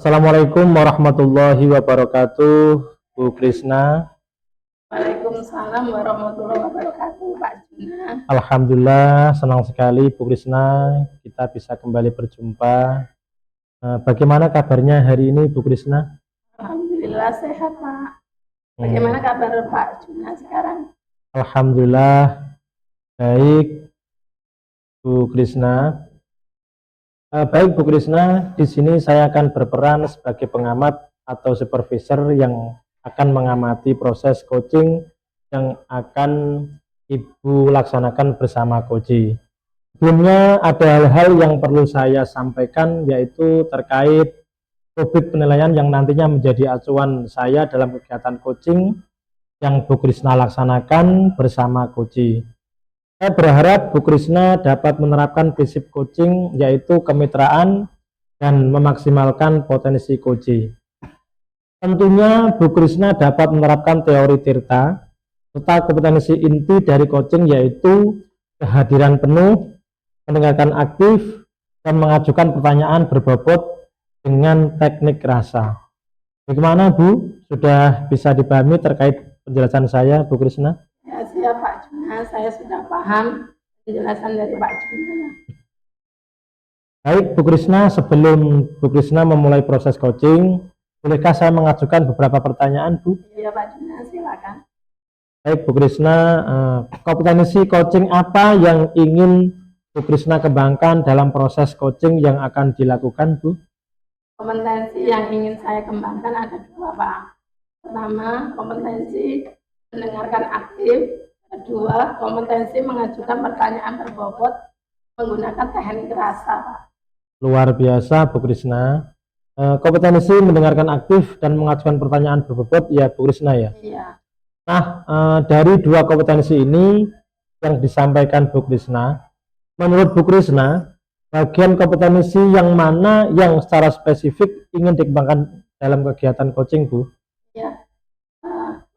Assalamualaikum warahmatullahi wabarakatuh, Bu Krisna. Waalaikumsalam warahmatullahi wabarakatuh, Pak Juna. Alhamdulillah, senang sekali Bu Krisna, kita bisa kembali berjumpa. Bagaimana kabarnya hari ini Bu Krisna? Alhamdulillah sehat, Pak. Bagaimana kabar Pak Juna sekarang? Alhamdulillah baik, Bu Krisna. Baik Bu Krisna, di sini saya akan berperan sebagai pengamat atau supervisor yang akan mengamati proses coaching yang akan Ibu laksanakan bersama Koji. Sebelumnya ada hal-hal yang perlu saya sampaikan, yaitu terkait rubrik penilaian yang nantinya menjadi acuan saya dalam kegiatan coaching yang Bu Krisna laksanakan bersama Koji. Saya berharap Bu Krisna dapat menerapkan prinsip coaching, yaitu kemitraan dan memaksimalkan potensi Koji. Tentunya Bu Krisna dapat menerapkan teori Tirta serta kompetensi inti dari coaching, yaitu kehadiran penuh, mendengarkan aktif, dan mengajukan pertanyaan berbobot dengan teknik rasa. Bagaimana Bu? Sudah bisa dipahami terkait penjelasan saya, Bu Krisna? Ya, siap Pak Juna, saya sudah paham penjelasan dari Pak Juna. Baik Bu Krisna, sebelum Bu Krisna memulai proses coaching, bolehkah saya mengajukan beberapa pertanyaan, Bu? Iya Pak Juna, silakan. Baik Bu Krisna, kompetensi coaching apa yang ingin Bu Krisna kembangkan dalam proses coaching yang akan dilakukan, Bu? Kompetensi yang ingin saya kembangkan ada dua, Pak. Pertama, kompetensi mendengarkan aktif. Kedua, kompetensi mengajukan pertanyaan berbobot menggunakan teknik rasa, Pak. Luar biasa Bu Krisna. Kompetensi mendengarkan aktif dan mengajukan pertanyaan berbobot, ya Bu Krisna ya? Iya. Nah, dari dua kompetensi ini yang disampaikan Bu Krisna, menurut Bu Krisna, bagian kompetensi yang mana yang secara spesifik ingin dikembangkan dalam kegiatan coaching, Bu? Ya,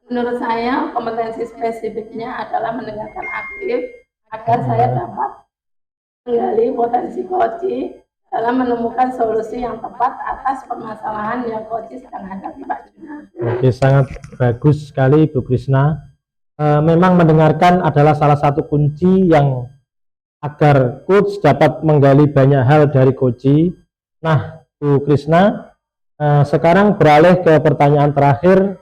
menurut saya kompetensi spesifiknya adalah mendengarkan aktif agar saya dapat menggali potensi coach dalam menemukan solusi yang tepat atas permasalahan yang coach sedang hadapi, Pak Juna. Oke, sangat bagus sekali Bu Krisna. Memang mendengarkan adalah salah satu kunci yang agar coach dapat menggali banyak hal dari coach. Nah, Bu Krisna, sekarang beralih ke pertanyaan terakhir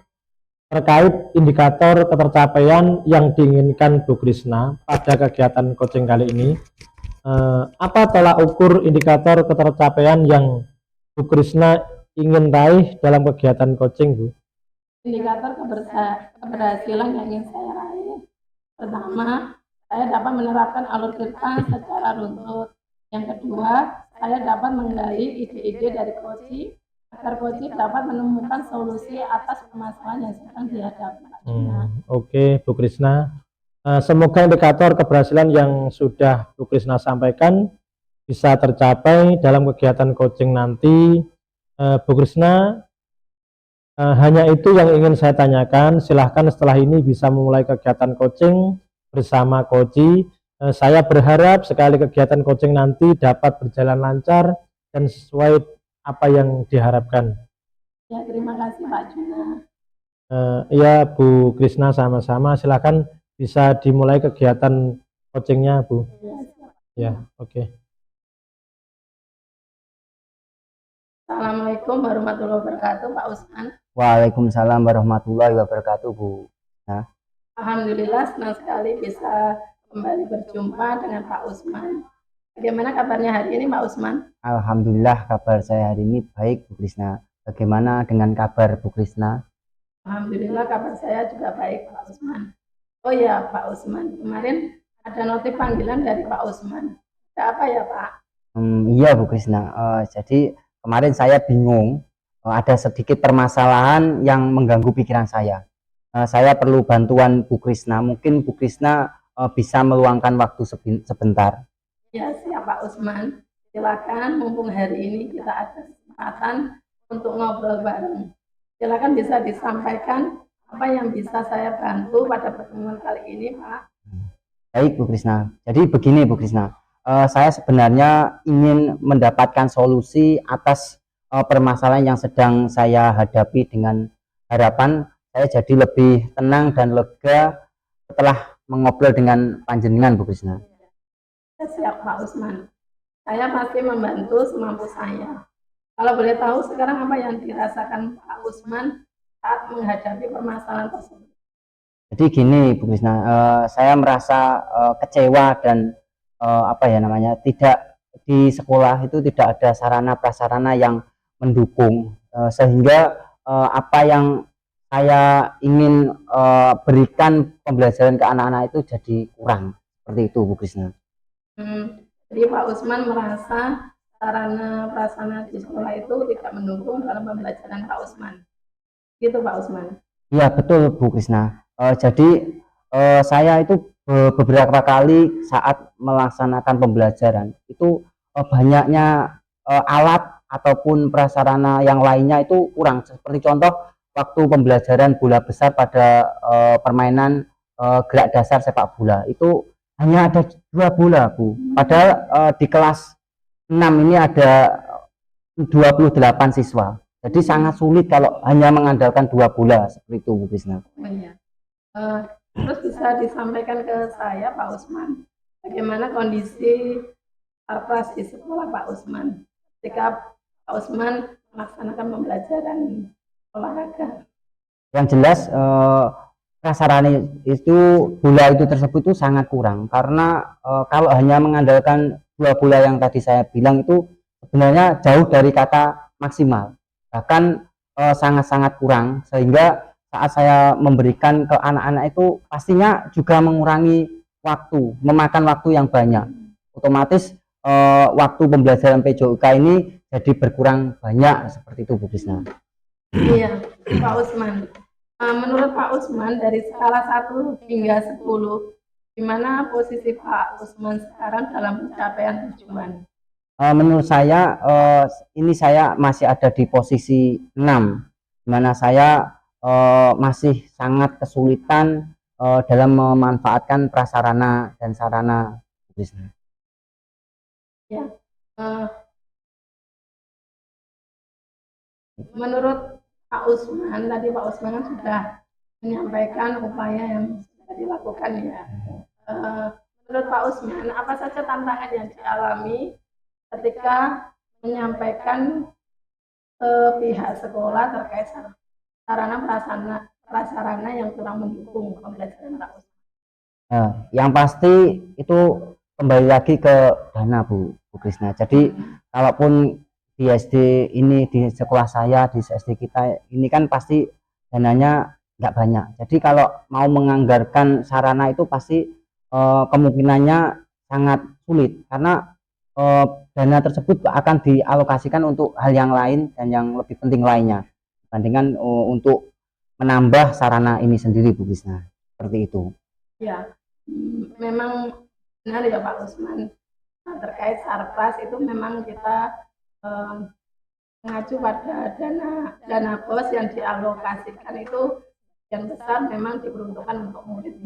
terkait indikator ketercapaian yang diinginkan Bu Krisna pada kegiatan coaching kali ini. Apa tolak ukur indikator ketercapaian yang Bu Krisna ingin raih dalam kegiatan coaching, Bu? Indikator keberhasilan yang ingin saya raih, pertama, saya dapat menerapkan alur Tirta secara runtut. Yang kedua, saya dapat menggali ide-ide dari coach agar coach dapat menemukan solusi atas permasalahan yang sedang dihadapi. Oke, Bu Krisna. Semoga indikator keberhasilan yang sudah Bu Krisna sampaikan bisa tercapai dalam kegiatan coaching nanti. Bu Krisna, hanya itu yang ingin saya tanyakan. Silahkan setelah ini bisa memulai kegiatan coaching bersama Koji. Saya berharap sekali kegiatan coaching nanti dapat berjalan lancar dan sesuai apa yang diharapkan. Ya, terima kasih Pak Juna. Ya Bu Krisna, sama-sama. Silakan bisa dimulai kegiatan coachingnya, Bu. Ya, oke. Assalamualaikum warahmatullahi wabarakatuh, Pak Usman. Waalaikumsalam warahmatullahi wabarakatuh, Bu. Nah, Alhamdulillah senang sekali bisa kembali berjumpa dengan Pak Usman. Bagaimana kabarnya hari ini, Pak Usman? Alhamdulillah kabar saya hari ini baik, Bu Krisna. Bagaimana dengan kabar Bu Krisna? Alhamdulillah kabar saya juga baik, Pak Usman. Oh ya, Pak Usman, kemarin ada notif panggilan dari Pak Usman. Ada apa ya, Pak? Iya, Bu Krisna. Jadi kemarin saya bingung, ada sedikit permasalahan yang mengganggu pikiran saya. Saya perlu bantuan Bu Krisna. Mungkin Bu Krisna bisa meluangkan waktu sebentar. Ya, siap Pak Usman. Silakan, mumpung hari ini kita ada kesempatan untuk ngobrol bareng. Silakan bisa disampaikan apa yang bisa saya bantu pada pertemuan kali ini, Pak. Baik, Bu Krisna. Jadi begini, Bu Krisna. Saya sebenarnya ingin mendapatkan solusi atas permasalahan yang sedang saya hadapi, dengan harapan saya jadi lebih tenang dan lega setelah mengobrol dengan panjenengan, Bu Krisna. Siap Pak Usman. Saya pasti membantu semampu saya. Kalau boleh tahu sekarang apa yang dirasakan Pak Usman saat menghadapi permasalahan tersebut? Jadi gini, Bu Krisna, saya merasa kecewa dan apa ya namanya, tidak di sekolah itu tidak ada sarana prasarana yang mendukung, sehingga apa yang saya ingin berikan pembelajaran ke anak-anak itu jadi kurang, seperti itu, Bu Krisna. Jadi Pak Usman merasa sarana prasarana di sekolah itu tidak mendukung dalam pembelajaran Pak Usman. Gitu Pak Usman. Iya betul, Bu Krisna. Jadi saya itu beberapa kali saat melaksanakan pembelajaran itu banyaknya alat ataupun prasarana yang lainnya itu kurang. Seperti contoh waktu pembelajaran bola besar pada permainan gerak dasar sepak bola itu hanya ada 2 bola, Bu. Padahal di kelas 6 ini ada 28 siswa. Jadi sangat sulit kalau hanya mengandalkan 2 bola seperti itu, Bu Krisna. Oh, iya. Terus bisa disampaikan ke saya Pak Usman, bagaimana kondisi sarpras di sekolah Pak Usman ketika Pak Usman melaksanakan pembelajaran olahraga? Yang jelas prasarana itu bola itu tersebut itu sangat kurang, karena kalau hanya mengandalkan 2 bola yang tadi saya bilang itu sebenarnya jauh dari kata maksimal, bahkan sangat-sangat kurang, sehingga saat saya memberikan ke anak-anak itu pastinya juga mengurangi waktu, memakan waktu yang banyak. Otomatis waktu pembelajaran PJOK ini jadi berkurang banyak, seperti itu, Bu Krisna. Iya, Pak Usman. Menurut Pak Usman dari skala 1 hingga 10, di mana posisi Pak Usman sekarang dalam pencapaian tujuan? Menurut saya ini saya masih ada di posisi 6, di mana saya masih sangat kesulitan dalam memanfaatkan prasarana dan sarana, Bu Krisna. Ya. Menurut Pak Usman, tadi Pak Usman kan sudah menyampaikan upaya yang sudah dilakukan ya. Menurut Pak Usman, apa saja tantangan yang dialami ketika menyampaikan ke pihak sekolah terkait sarana prasarana yang kurang mendukung pembelajaran Pak Usman? Yang pasti itu kembali lagi ke dana, Bu Krisna. Jadi kalaupun di SD ini, di sekolah saya, di SD kita ini kan pasti dananya nggak banyak. Jadi kalau mau menganggarkan sarana itu pasti kemungkinannya sangat sulit, karena dana tersebut akan dialokasikan untuk hal yang lain dan yang lebih penting lainnya dibandingkan untuk menambah sarana ini sendiri, Bu Krisna. Seperti itu. Ya, memang benar ya Pak Usman. Terkait sarpras itu memang kita mengacu pada dana BOS yang dialokasikan itu yang besar memang diperuntukkan untuk murid.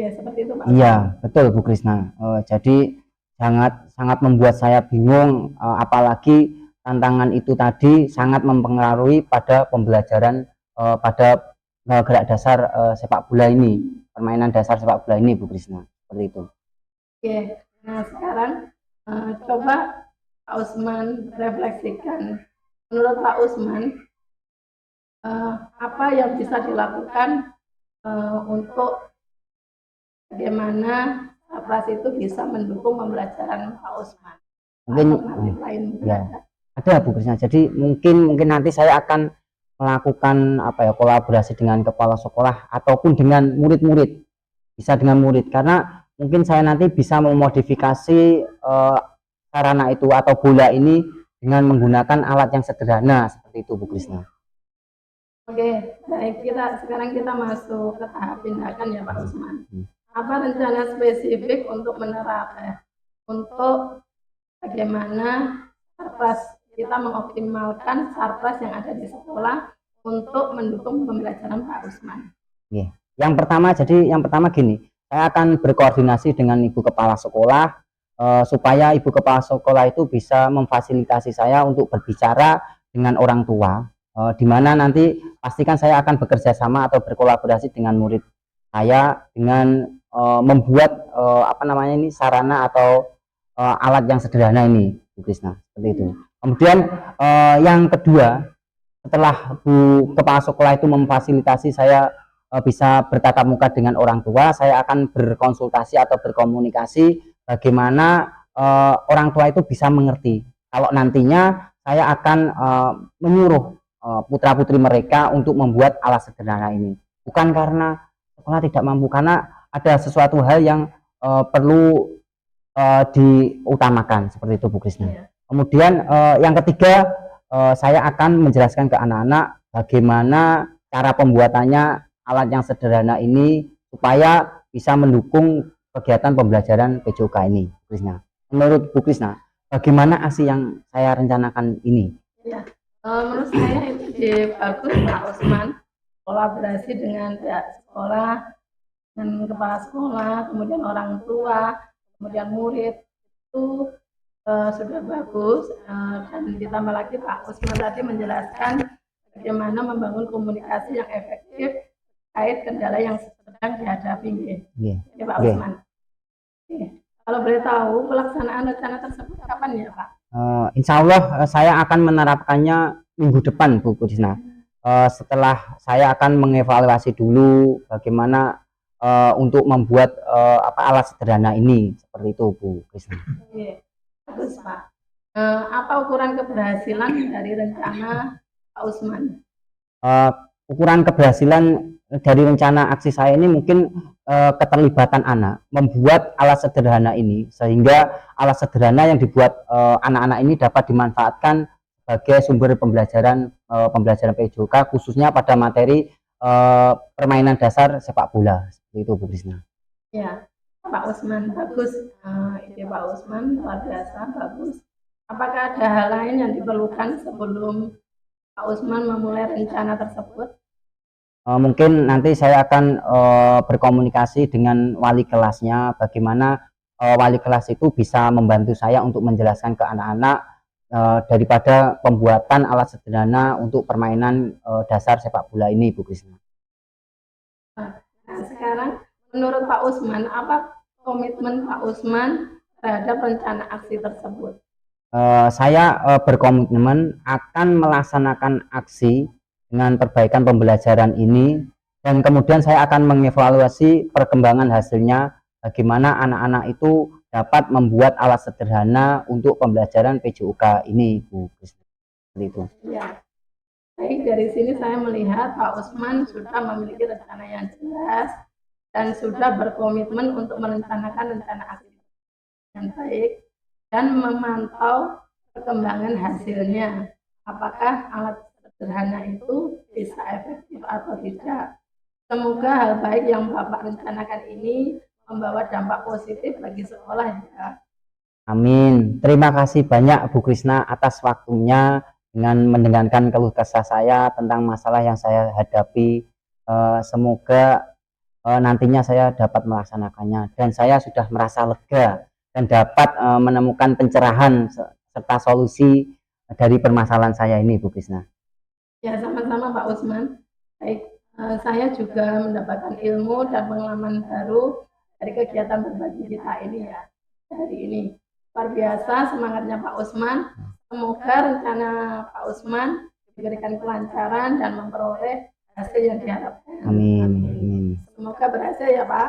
Ya seperti itu Pak. Iya betul, Bu Krisna. Jadi sangat membuat saya bingung, apalagi tantangan itu tadi sangat mempengaruhi pada pembelajaran pada gerak dasar sepak bola ini, permainan dasar sepak bola ini, Bu Krisna. Seperti itu. Oke, nah sekarang coba Pak Usman refleksikan, menurut Pak Usman apa yang bisa dilakukan untuk bagaimana sarpras itu bisa mendukung pembelajaran Pak Usman? Mungkin lain ya, ada Bu Krisna. Jadi mungkin nanti saya akan melakukan kolaborasi dengan kepala sekolah ataupun dengan murid-murid, bisa dengan murid, karena mungkin saya nanti bisa memodifikasi sarana itu atau bola ini dengan menggunakan alat yang sederhana, seperti itu, Bu Krisna. Oke, baik, sekarang kita masuk ke tahap tindakan ya Pak Usman. Apa rencana spesifik untuk untuk bagaimana sarpras kita mengoptimalkan sarpras yang ada di sekolah untuk mendukung pembelajaran Pak Usman? Yang pertama gini, saya akan berkoordinasi dengan Ibu Kepala Sekolah supaya ibu kepala sekolah itu bisa memfasilitasi saya untuk berbicara dengan orang tua, di mana nanti pastikan saya akan bekerja sama atau berkolaborasi dengan murid saya dengan membuat apa namanya ini sarana atau alat yang sederhana ini, Bu Krisna, seperti itu. Kemudian yang kedua, setelah Bu kepala sekolah itu memfasilitasi saya bisa bertatap muka dengan orang tua, saya akan berkonsultasi atau berkomunikasi bagaimana orang tua itu bisa mengerti. Kalau nantinya saya akan menyuruh putra-putri mereka untuk membuat alat sederhana ini. Bukan karena sekolah tidak mampu, karena ada sesuatu hal yang perlu diutamakan, seperti itu Bu Krisna. Kemudian yang ketiga, saya akan menjelaskan ke anak-anak bagaimana cara pembuatannya alat yang sederhana ini supaya bisa mendukung kegiatan pembelajaran PJOK ini, Bu Krisna. Menurut Bu Krisna, bagaimana aksi yang saya rencanakan ini? Ya, menurut saya itu bagus Pak Usman, kolaborasi dengan pihak sekolah, dengan kepala sekolah, kemudian orang tua, kemudian murid itu sudah bagus, dan ditambah lagi Pak Usman tadi menjelaskan bagaimana membangun komunikasi yang efektif terkait kendala yang sedang dihadapi. Ya Pak Usman. Kalau boleh tahu pelaksanaan rencana tersebut kapan ya Pak? Insya Allah saya akan menerapkannya minggu depan Bu Krisna. Setelah saya akan mengevaluasi dulu bagaimana untuk membuat alat sederhana ini, seperti itu Bu Krisna. Bagus Pak. Apa ukuran keberhasilan dari rencana Pak Usman? Ukuran keberhasilan dari rencana aksi saya ini mungkin keterlibatan anak membuat alat sederhana ini, sehingga alat sederhana yang dibuat anak-anak ini dapat dimanfaatkan sebagai sumber pembelajaran PJOK, khususnya pada materi permainan dasar sepak bola, seperti itu Bu Krisna. Ya, Pak Usman, bagus. Ide Pak Usman luar biasa, bagus. Apakah ada hal lain yang diperlukan sebelum Pak Usman memulai rencana tersebut? Mungkin nanti saya akan berkomunikasi dengan wali kelasnya, bagaimana wali kelas itu bisa membantu saya untuk menjelaskan ke anak-anak daripada pembuatan alat sederhana untuk permainan dasar sepak bola ini, Bu Krisna. Nah, sekarang menurut Pak Usman, apa komitmen Pak Usman terhadap rencana aksi tersebut? Saya berkomitmen akan melaksanakan aksi dengan perbaikan pembelajaran ini, dan kemudian saya akan mengevaluasi perkembangan hasilnya, bagaimana anak-anak itu dapat membuat alat sederhana untuk pembelajaran PJOK ini, Bu Krisna. Seperti itu. Ya. Baik, dari sini saya melihat Pak Usman sudah memiliki rencana yang jelas dan sudah berkomitmen untuk merencanakan rencana aksi yang baik dan memantau perkembangan hasilnya. Apakah alat sederhana itu bisa efektif atau tidak. Semoga hal baik yang Bapak rencanakan ini membawa dampak positif bagi sekolah ya. Amin. Terima kasih banyak Bu Krisna atas waktunya dengan mendengarkan keluh kesah saya tentang masalah yang saya hadapi. Semoga nantinya saya dapat melaksanakannya, dan saya sudah merasa lega dan dapat menemukan pencerahan serta solusi dari permasalahan saya ini, Bu Krisna. Ya, sama-sama Pak Usman. Baik, saya juga mendapatkan ilmu dan pengalaman baru dari kegiatan berbagi kita ini ya, hari ini. Luar biasa semangatnya Pak Usman. Semoga rencana Pak Usman diberikan kelancaran dan memperoleh hasil yang diharapkan. Amin. Semoga berhasil ya Pak.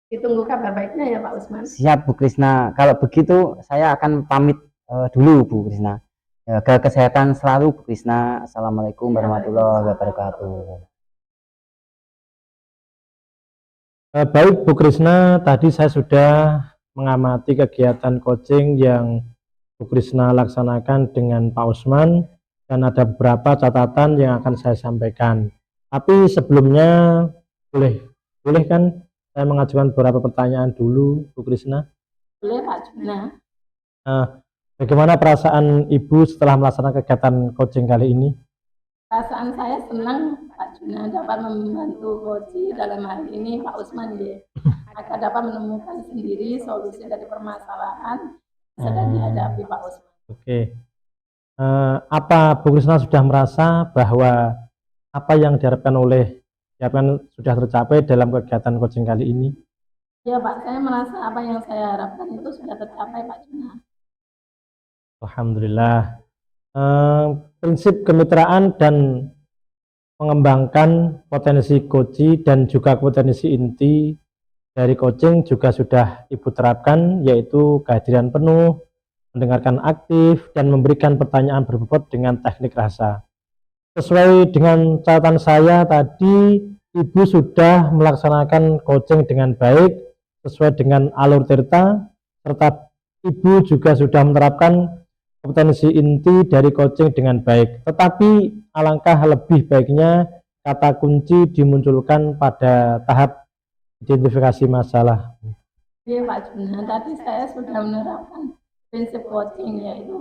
Ditunggu kabar baiknya ya Pak Usman. Siap Bu Krisna. Kalau begitu saya akan pamit dulu Bu Krisna. Jaga kesehatan selalu Bu Krisna. Assalamualaikum warahmatullahi wabarakatuh. Baik Bu Krisna, tadi saya sudah mengamati kegiatan coaching yang Bu Krisna laksanakan dengan Pak Usman, dan ada beberapa catatan yang akan saya sampaikan. Tapi sebelumnya boleh kan saya mengajukan beberapa pertanyaan dulu, Bu Krisna? Boleh Pak Juna. Bagaimana perasaan Ibu setelah melaksanakan kegiatan coaching kali ini? Perasaan saya senang Pak Juna dapat membantu coaching dalam hal ini Pak Usman ya. agar dapat menemukan sendiri solusi dari permasalahan yang sedang dihadapi Pak Usman. Oke. Apa Bu Krisna sudah merasa bahwa apa yang diharapkan sudah tercapai dalam kegiatan coaching kali ini? Ya Pak, saya merasa apa yang saya harapkan itu sudah tercapai Pak Juna. Alhamdulillah. Prinsip kemitraan dan mengembangkan potensi coaching dan juga potensi inti dari coaching juga sudah Ibu terapkan, yaitu kehadiran penuh, mendengarkan aktif, dan memberikan pertanyaan berbobot dengan teknik rasa. Sesuai dengan catatan saya tadi, Ibu sudah melaksanakan coaching dengan baik, sesuai dengan alur tirta, serta Ibu juga sudah menerapkan kompetensi inti dari coaching dengan baik. Tetapi alangkah lebih baiknya kata kunci dimunculkan pada tahap identifikasi masalah. Iya Pak Juna, tadi saya sudah menerapkan prinsip coaching, yaitu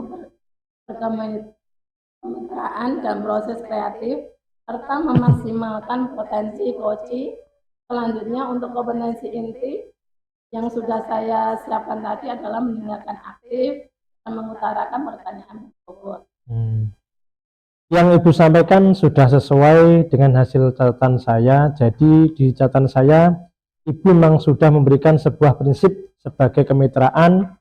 berkemitraan dan proses kreatif, serta memaksimalkan potensi coaching. Selanjutnya untuk kompetensi inti yang sudah saya siapkan tadi adalah mendengarkan aktif dan mengutarakan pertanyaan berbobot. Yang Ibu sampaikan sudah sesuai dengan hasil catatan saya. Jadi di catatan saya, Ibu memang sudah memberikan sebuah prinsip sebagai kemitraan.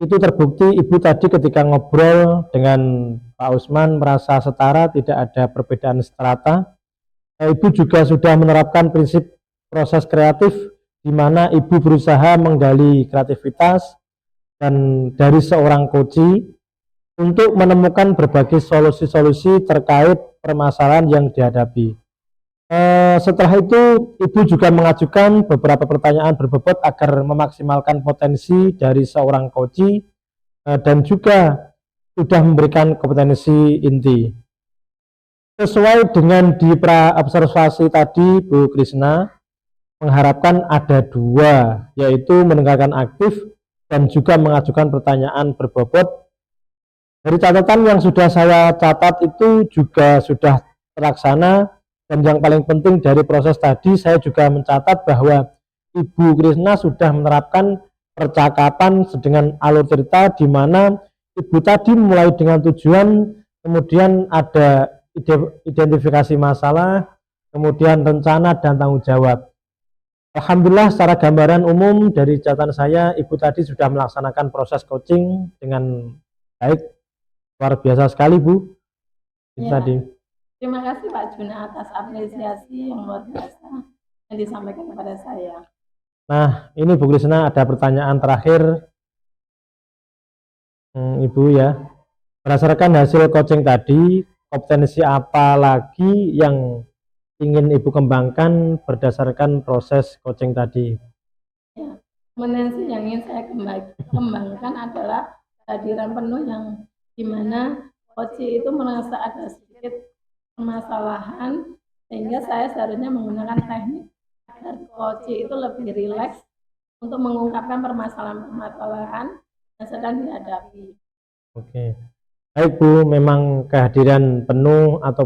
Itu terbukti Ibu tadi ketika ngobrol dengan Pak Usman merasa setara, tidak ada perbedaan strata. Ibu juga sudah menerapkan prinsip proses kreatif, di mana Ibu berusaha menggali kreativitas dan dari seorang coach untuk menemukan berbagai solusi-solusi terkait permasalahan yang dihadapi. Setelah itu, Ibu juga mengajukan beberapa pertanyaan berbobot agar memaksimalkan potensi dari seorang coach dan juga sudah memberikan kompetensi inti. Sesuai dengan di pra-observasi tadi, Bu Krisna mengharapkan ada dua, yaitu mendengarkan aktif dan juga mengajukan pertanyaan berbobot. Dari catatan yang sudah saya catat itu juga sudah terlaksana, dan yang paling penting dari proses tadi saya juga mencatat bahwa Ibu Krisna sudah menerapkan percakapan dengan alur cerita, di mana Ibu tadi mulai dengan tujuan, kemudian ada identifikasi masalah, kemudian rencana dan tanggung jawab. Alhamdulillah secara gambaran umum dari catatan saya, Ibu tadi sudah melaksanakan proses coaching dengan baik. Luar biasa sekali Bu. Itu Ya, tadi. terima kasih Pak Juna atas apresiasi yang luar biasa yang disampaikan kepada saya. Nah, ini Bu Krisna ada pertanyaan terakhir, Ibu ya. Berdasarkan hasil coaching tadi, kompetensi apa lagi yang ingin Ibu kembangkan berdasarkan proses coaching tadi? Ya, kompetensi yang ingin saya kembangkan adalah kehadiran penuh yang dimana coach itu merasa ada sedikit permasalahan, sehingga saya seharusnya menggunakan teknik agar coach itu lebih rileks untuk mengungkapkan permasalahan-permasalahan yang sedang dihadapi. Oke, baik Bu, memang kehadiran penuh atau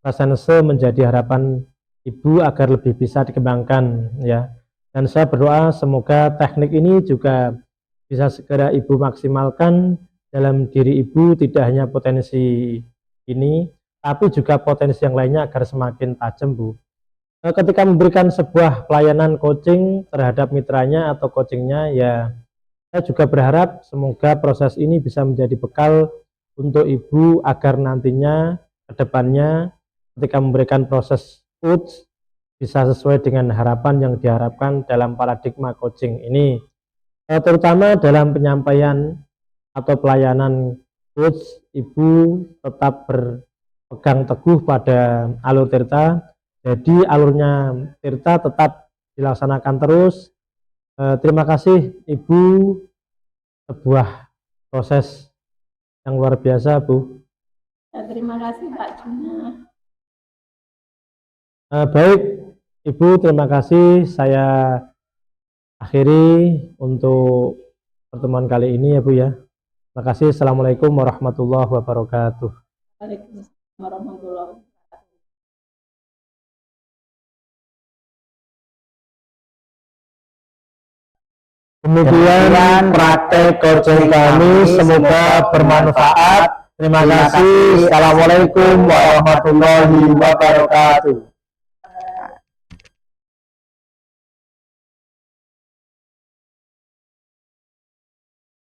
presence menjadi harapan Ibu agar lebih bisa dikembangkan ya. Dan saya berdoa semoga teknik ini juga bisa segera Ibu maksimalkan dalam diri Ibu, tidak hanya potensi ini, tapi juga potensi yang lainnya agar semakin tajam Bu. Ketika memberikan sebuah pelayanan coaching terhadap mitranya atau coachingnya, ya saya juga berharap semoga proses ini bisa menjadi bekal untuk Ibu agar nantinya ke depannya ketika memberikan proses coach bisa sesuai dengan harapan yang diharapkan dalam paradigma coaching ini, terutama dalam penyampaian atau pelayanan coach. Ibu tetap berpegang teguh pada alur tirta, jadi alurnya tirta tetap dilaksanakan terus. Terima kasih Ibu, sebuah proses yang luar biasa Bu. Ya, terima kasih Pak Juna. Baik Ibu, terima kasih. Saya akhiri untuk pertemuan kali ini ya Bu ya. Terima kasih. Assalamualaikum warahmatullahi wabarakatuh. Waalaikumsalam warahmatullahi wabarakatuh. Demikian praktek coaching kami, semoga bermanfaat. Terima kasih. Assalamualaikum warahmatullahi wabarakatuh.